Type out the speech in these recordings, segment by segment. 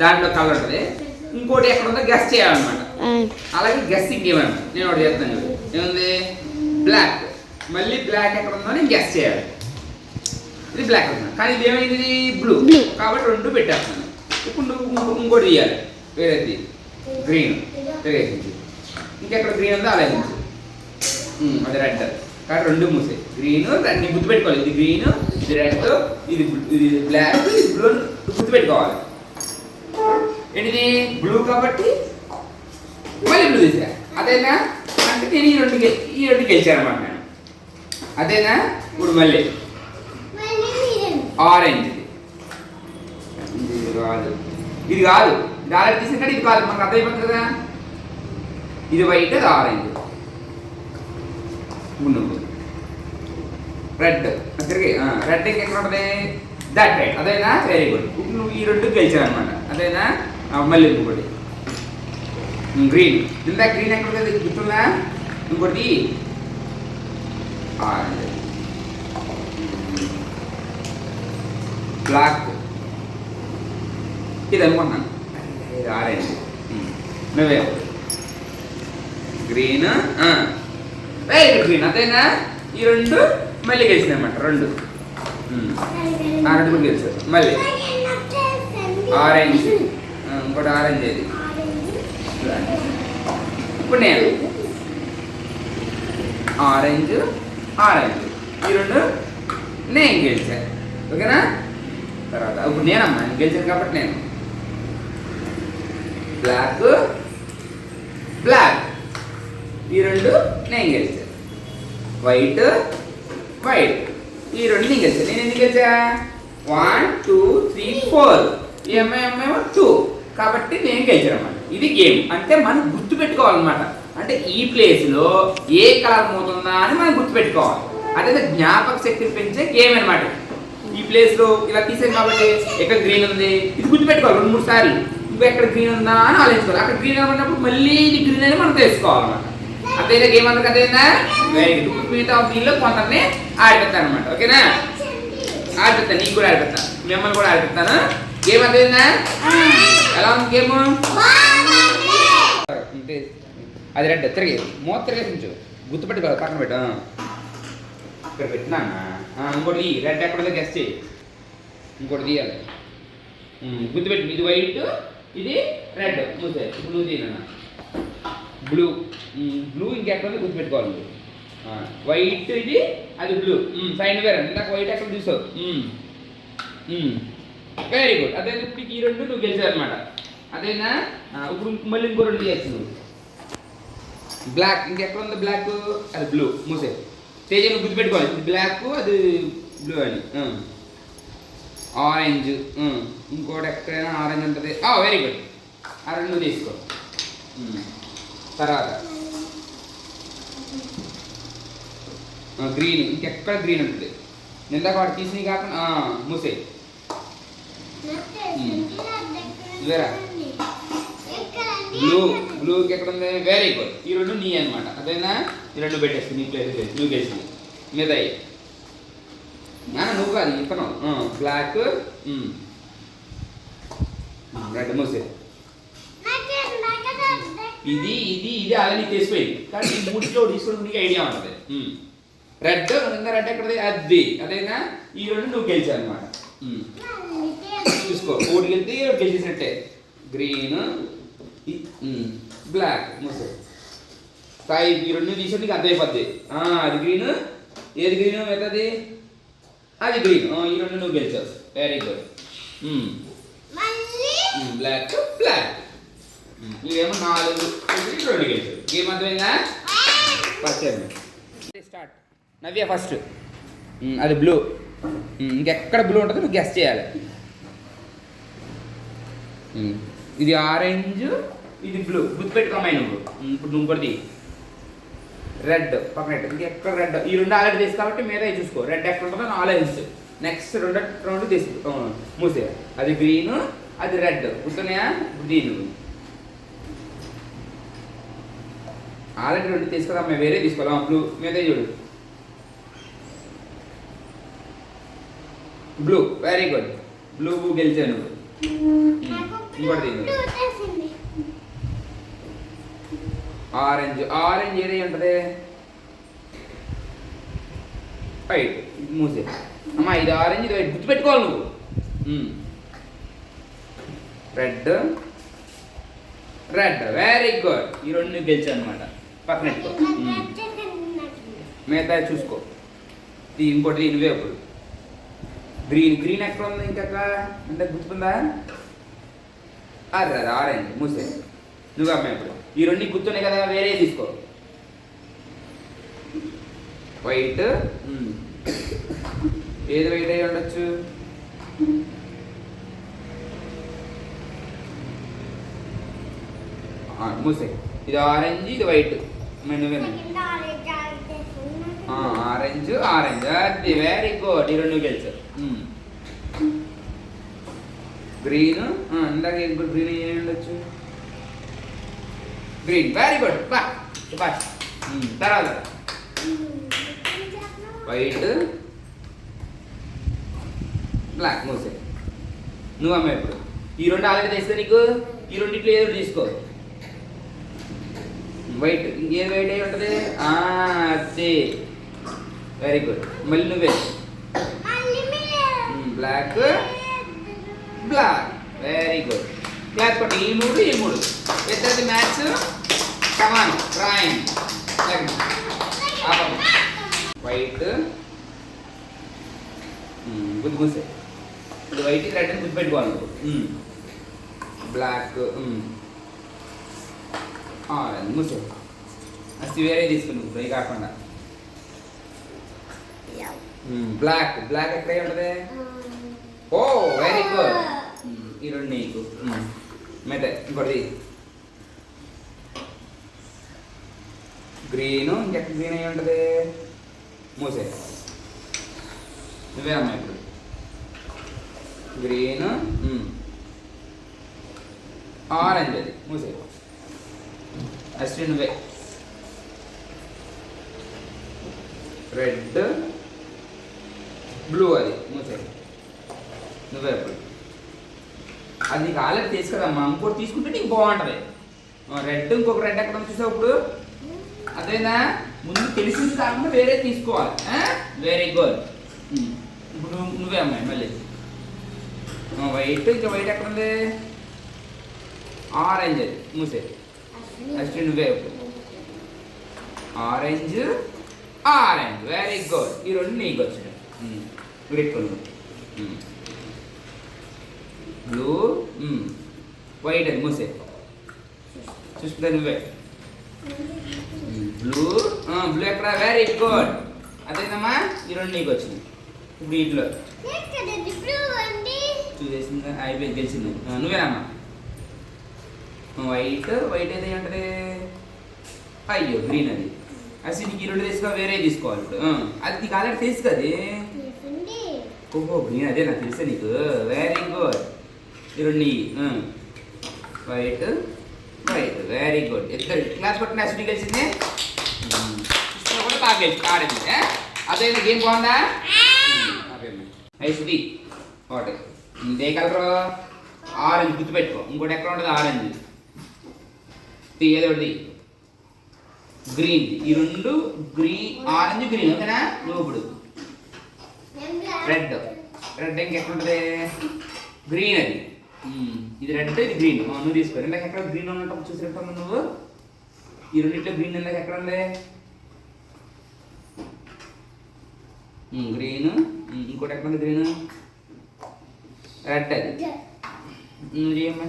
దాంట్లో కలర్ ఉంటుంది, ఇంకోటి ఎక్కడ ఉందో గెస్ చేయాలన్నమాట. అలాగే గెస్సింగ్ గేమ్ అనమాట. నేను ఒకటి చేస్తాను చూడు, ఏముంది బ్లాక్, మళ్ళీ బ్లాక్ ఎక్కడ ఉందో నేను గెస్ చేయాలి. ఇది బ్లాక్ అన్నా, కానీ ఇది ఏమైంది బ్లూ, కాబట్టి రెండు పెట్టేస్తున్నాను. ఇప్పుడు నువ్వు ఇంకోటి తీయాలి, వేరేది గ్రీన్, ఇంకెక్కడ గ్రీన్ ఉందో అలాగే అది రెడ్, కాబట్టి రెండు మూసాయి. గ్రీన్ రెడ్ ని గుర్తుపెట్టుకోవాలి, ఇది గ్రీన్, ఇది రెడ్, ఇది బ్లాక్, ఇది బ్లూ గుర్తుపెట్టుకోవాలి. ఏంటిది బ్లూ కాబట్టి మళ్ళీ బ్లూ తీసా, అదేనా అంటే నేను ఈ రెండు గెలిచాను అనమాట నేను, అదేనా. ఇప్పుడు మళ్ళీ ఆరెంజ్, ఇది కాదు, ఇది కాదు, ఇది ఆరెంజ్ తీసిన కానీ ఇది కాదు, మనకు అర్థమైపోతుంది కదా. ఇది వైట్, అది ఆరెంజ్, రెడ్ తిరిగి రెడ్ ఎక్కడ ఉంటుంది, దట్ రైట్, అదేనా. Very good. ఇప్పుడు నువ్వు ఈ రెండు గెలిచావు అనమాట, అదేనా. మళ్ళీ ఇంకోటి గ్రీన్, ఇందా గ్రీన్ ఎక్కడ ఉంటుంది గుర్తుందా. ఇంకోటి ఆరెంజ్, బ్లాక్, ఇది అనుకున్నాను, ఇది ఆరెంజ్, నువ్వే గ్రీన్, వెరీ గుడ్ గ్రీన్, అదేనా. ఈ రెండు మళ్ళీ గెలిచినాయి అన్నమాట, రెండు రెండు గెలిచారు. మళ్ళీ ఆరెంజ్, ఇంకోటి ఆరెంజ్ ఏది. ఇప్పుడు నేను ఆరెంజ్, ఈ రెండు నేను గెలిచాను, ఓకేనా. తర్వాత ఇప్పుడు నేనమ్మా గెలిచాను కాబట్టి నేను బ్లాక్, ఈ రెండు నేను గెలిచాను. వైట్, ఈ రెండు నేను గెలిచాను. నేను ఎందుకు గెలిచా, 1 2 3 4, ఈ అమ్మాయి 2, కాబట్టి నేను గెలిచాను అన్నమాట. ఇది గేమ్ అంటే మనం గుర్తుపెట్టుకోవాలన్నమాట. అంటే ఈ ప్లేస్లో ఏ కలర్ పోతుందా అని మనం గుర్తుపెట్టుకోవాలి. అదే జ్ఞాపక శక్తిని పెంచే గేమ్ అనమాట. ఈ ప్లేస్లో ఇలా తీసాను కాబట్టి ఎక్కడ గ్రీన్ ఉంది ఇది గుర్తుపెట్టుకోవాలి 2 3 సార్లు. ఇంకా ఎక్కడ గ్రీన్ ఉందా అని ఆలోచించుకోవాలి. అక్కడ గ్రీన్ అన్నప్పుడు మళ్ళీ ఇది గ్రీన్ అని మనం తెలుసుకోవాలన్నమాట. అదేనా గేమ్ అంతా కదేనా. Very good. మిగతా దీనిలో కొందరిని ఆడిపెడతాను అనమాట, ఓకేనా. ఆడిపెడతాను, నీకు కూడా ఆడిపెడతాను, మిమ్మల్ని కూడా ఆడిపెడతాను. గేమ్ అదేనా, ఎలా ఉంది గేమ్. అది రెడ్ తిరిగి మూత తిరిగేసించు, గుర్తుపెట్టుకోవాలి. పక్కన పెట్టా, ఇక్కడ పెట్టినా. ఇంకోటి రెడ్ ఎక్కడ ఉందో గెస్ చేయి, ఇంకోటి తీయాలి. గుర్తుపెట్టి, ఇది వైట్, ఇది రెడ్. మూసే ఇప్పుడు నువ్వు తీయనా. బ్లూ ఇంకెక్కడ ఉంది గుర్తుపెట్టుకోవాలి. వైట్ ఇది, అది బ్లూ. సైన్ వేరే, ఇందాక వైట్ ఎక్కడ చూసావు. Very good. అదే ఇప్పుడు ఈ రెండు నువ్వు గెలిచావు అనమాట, అదేనా. ఇప్పుడు మళ్ళీ ఇంకో రెండు తీయచ్చు నువ్వు. బ్లాక్ ఇంకెక్కడ ఉంది, బ్లాక్, అది బ్లూ. మూసే తేజ నువ్వు గుర్తుపెట్టుకోవాలి, ఇది బ్లాక్, అది బ్లూ అని. ఆరెంజ్, ఇంకోటి ఎక్కడైనా ఆరెంజ్ ఉంటుంది. Very good. ఆ రెండు తీసుకో. తర్వాత గ్రీన్, ఇంకెక్కడ గ్రీన్ ఉంటుంది. ఇందాక వాడు తీసినవి కాకుండా మూసే వేరా. బ్లూకి ఎక్కడ ఉంది. Very good. ఈ రెండు నీ అనమాట, అదేనా. ఈ రెండు పెట్టేస్తుంది నీ ప్లేస్, నువ్వు గెలిచింది మీద. నువ్వు కాదు ఇతను. Black, red. మూసే ఇది ఇది ఇది అలానే తీసిపోయింది, కానీ ఈ మూడిలో తీసుకోవడం నీకు ఐడియా ఉంటుంది. రెడ్ ఇంకా రెడ్ ఎక్కడది, అది అదేనా. ఈ రెండు నువ్వు గెలిచావు అనమాట. చూసుకో, ఒకటి గెలితే గెలిచేసినట్టే. Green, black. మూసే సాయి ఈ రెండు తీసి నీకు అర్థమైపోద్ది. అది గ్రీన్, ఏది గ్రీన్ అవుతుంది, అది గ్రీన్. ఈ రెండు నువ్వు గెలిచావు. Very good. బ్లాక్, ఇవేమో 4 రెండు గెలిచావు. గేమ్ అర్థమైందా. First start. నవ్య ఫస్ట్. అది బ్లూ, ఇంకెక్కడ బ్లూ ఉంటుందో నువ్వు గెస్ చేయాలి. ఇది ఆరెంజ్, ఇది బ్లూ. గుర్తుపెట్టుకోమాయి నువ్వు. ఇప్పుడు నువ్వు కొద్ది రెడ్ పక్కన, ఇంకెక్కడ రెడ్. ఈ రెండు ఆల్రెడీ తీసు కాబట్టి మీరే చూసుకో. రెడ్ ఎక్కడ ఉంటుందో ఆలోచించు. నెక్స్ట్ రెండు తీసుకో. మూసే అది గ్రీన్, అది రెడ్. గుర్తున్నాయా. గ్రీన్ ఆల్రెడీ రెండు తీసుకురా, మేము వేరే తీసుకోవాలా. బ్లూ మీద చూడు. బ్లూ. Very good. బ్లూ గెలిచాను నువ్వు. ఇంకోటి ఆరెంజ్. ఆరెంజ్ ఏది ఉంటుంది? వైట్. మూసే అమ్మా, ఇది ఆరెంజ్, ఇది వైట్ గుర్తుపెట్టుకోవాలి నువ్వు. రెడ్. Red, very good. ఈ రెండు నువ్వు గెలిచావు అనమాట. పక్కన పెట్టుకో. మిగతా చూసుకో. ఇంకోటి నువ్వే ఇప్పుడు. గ్రీన్. గ్రీన్ ఎక్కడ ఉంది ఇంకక్క? అంటే గుర్తుందా? అదే ఆరెంజ్. మూసే నువ్వు అమ్మాయి ఇప్పుడు. ఈ రెండు గుర్తున్నాయి కదా, వేరే తీసుకో. వైట్. ఏది వైట్ అయ్యి ఉండొచ్చు? మూసే. ఇది ఆరెంజ్, ఇది వైట్. నువ్వే ఆరెంజ్. ఆరెంజ్, అది వెరీ గుడ్. ఈ రెండు గెలిచారు. గ్రీన్. ఇందాక గ్రీన్ ఏమి ఉండొచ్చు? Green, very good. బా తర్వాత వైట్, బ్లాక్. మూసే నువ్వు అమ్మాయి ఇప్పుడు. ఈ రెండు ఆల్రెడీ తెస్తే నీకు. ఈ రెండిట్లో ఏదో తీసుకో. వైట్. ఇంకేది వైట్ అయి ఉంటుంది? అదే వెరీ గుడ్. మళ్ళీ నువ్వే. Block. Block, very good. Class కొట్టి. ఈ మూడు ఇద్దరిది మ్యాచ్ సమానం. రాయండి. వైట్. గుర్తు మూసే. ఇప్పుడు వైట్ రెడ్ అని గుర్తుపెట్టుకోవాలి నువ్వు. బ్లాక్. మూసే. అది వేరే తీసుకున్నావు ఫ్రై కాకుండా. బ్లాక్. బ్లాక్ ఎక్కడ ఉంటుంది? ఓ వెరీ గుడ్. ఈ రెండు నీకు. మెతే ఇంకోటి గ్రీన్. ఇంకెక్కడ గ్రీన్ అయి ఉంటుంది? మూసే నువ్వే అమ్మాయి ఇప్పుడు. గ్రీన్. ఆరెంజ్. అది మూసే. అశ్విన్ నువ్వే. రెడ్. బ్లూ. అది మూసే నువ్వే ఇప్పుడు. అది నీకు ఆల్రెడీ తీసుకురమ్మా. ఇంకోటి తీసుకుంటే నీకు బాగుంటుంది. రెడ్. ఇంకొక రెడ్ ఎక్కడ చూసావు ఇప్పుడు? అదేనా? ముందు తెలిసింది కాకుండా వేరే తీసుకోవాలి. Very good. ఇప్పుడు నువ్వే అమ్మాయి మళ్ళీ. వైట్. ఇంకా వైట్ ఎక్కడ ఉంది? ఆరెంజ్. అది మూసే. నెక్స్ట్ నువ్వే ఇప్పుడు. ఆరెంజ్. Orange, very good. ఈ రెండు నీకు వచ్చినాయి. పెట్టుకోను. బ్లూ. వైట్. అది మూసే. చూసుకుంటా నువ్వే. బ్లూ. బ్లూ ఎక్కడ? Very good. అదేనమ్మా, ఈ రెండు నీకు వచ్చింది. ఇప్పుడు వీటిలో చూసేసిందా? అయిపోయింది, గెలిచింది. నువ్వేనమ్మా. వైట్. వైట్ అయితే ఏంటది? అయ్యో గ్రీన్. అది అసలు నీకు ఈ రెండు తీసుకో, వేరే తీసుకోవాలి ఇప్పుడు. అది నీకు ఆల్రెడీ తెలుసు కదే. ఓహో గ్రీన్, అదే నాకు తెలుసా నీకు. Very good. ఈ రెండు వైట్. White, very good. ఇద్దరు క్లాస్ పట్టిన అసలు గెలిచింది. కూడా బాగా గెలిచింది. ఆడింది. అదే గేమ్ బాగుందా? ఐసుది ఒకటి. ఏ కలరు? ఆరెంజ్. గుర్తుపెట్టుకో. ఇంకోటి ఎక్కడ ఉంటుంది? ఆరెంజ్. ఏదో ఒకటి గ్రీన్. ఈ రెండు గ్రీన్, ఆరెంజ్, గ్రీన్. ఓకేనా? నువ్వు ఇప్పుడు రెడ్. రెడ్ ఇంకెక్కడ ఉంటుంది? గ్రీన్. అది ఇది రెడ్, ఇది గ్రీన్. నువ్వు తీసుకో. రెండాక ఎక్కడ గ్రీన్ ఉన్నట్టు చూసినట్టు నువ్వు. ఈ రెండింటిలో గ్రీన్ ఇందాక ఎక్కడ ఉంది? గ్రీన్. ఇంకోటి ఎక్కడ ఉంది? గ్రీన్. రెడ్. అది నువ్వు చేయమ్మా.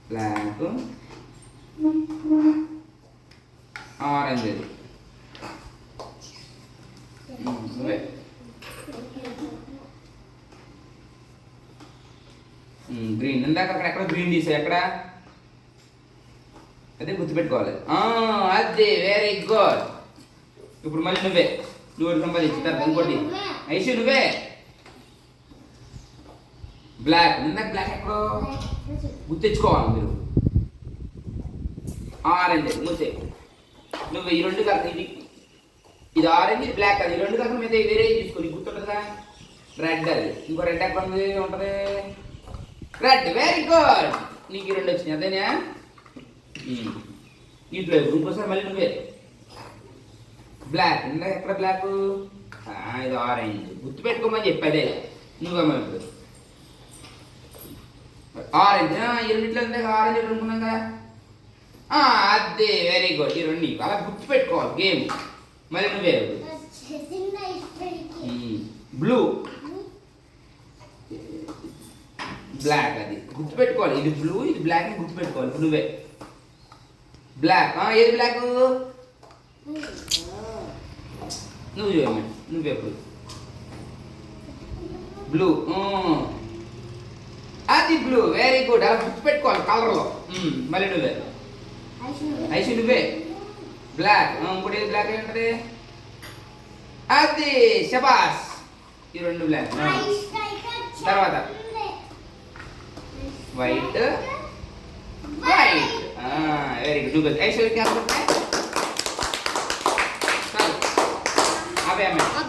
బ్లాక్. ఆరెంజ్. అది గ్రీన్. ఇందాక అక్కడ ఎక్కడ గ్రీన్ తీసావు? ఎక్కడ? అదే గుర్తుపెట్టుకోవాలి. అదే వెరీ గుడ్. ఇప్పుడు మళ్ళీ నువ్వే. నువ్వు సంపాదించి తర్వాత ఇంకోటి. ఐషు నువ్వే. బ్లాక్. ఇందాక బ్లాక్ ఎక్కడో గుర్తించుకోవాలి మీరు. ఆరెంజ్. మూసే నువ్వు. ఈ రెండు కాదు, ఇది ఆరెంజ్, ఇది బ్లాక్. అది ఈ రెండు కాకుండా మీద వేరే తీసుకో. నీకు గుర్తుంటుందిగా. రెడ్. అది ఇంకో రెడ్ ఎక్కడ ఉంది? ఉంటుంది రెడ్, వెరీ గుడ్. నీకు ఈ రెండు వచ్చినాయి అదేనా? ఇంట్లో ఇంకోసారి మళ్ళీ నువ్వే. బ్లాక్, ఇంకా ఎక్కడ బ్లాక్? ఇది ఆరెంజ్. గుర్తుపెట్టుకోమని చెప్పదే నువ్వేమో ఇప్పుడు. ఆరెంజ్, ఈ రెండింటిలో ఆరెంజ్ అనుకున్నాం కదా. అదే, వెరీ గుడ్. ఈ రెండు అలా గుర్తుపెట్టుకోవాలి గేమ్. మళ్ళీ నువ్వే. Blue, black. అది గుర్తుపెట్టుకోవాలి. ఇది బ్లూ, ఇది బ్లాక్ అని గుర్తుపెట్టుకోవాలి. నువ్వే బ్లాక్. ఏది బ్లాక్? నువ్వు చూడమ్మా, నువ్వెప్పుడు బ్లూ. అది బ్లూ, వెరీ గుడ్. అలా గుర్తుపెట్టుకోవాలి కలర్లో. మళ్ళీ నువ్వే. ఐసి నువ్వే. బ్లాక్. ఇంకోటి ఏది బ్లాక్ ఏంటది? అది శబాస్. ఈ రెండు బ్లాక్. తర్వాత వైట్, వైట్. Very good. నువ్వు ఐశ్వర్య క్యాప్. అవే అమ్మాయి.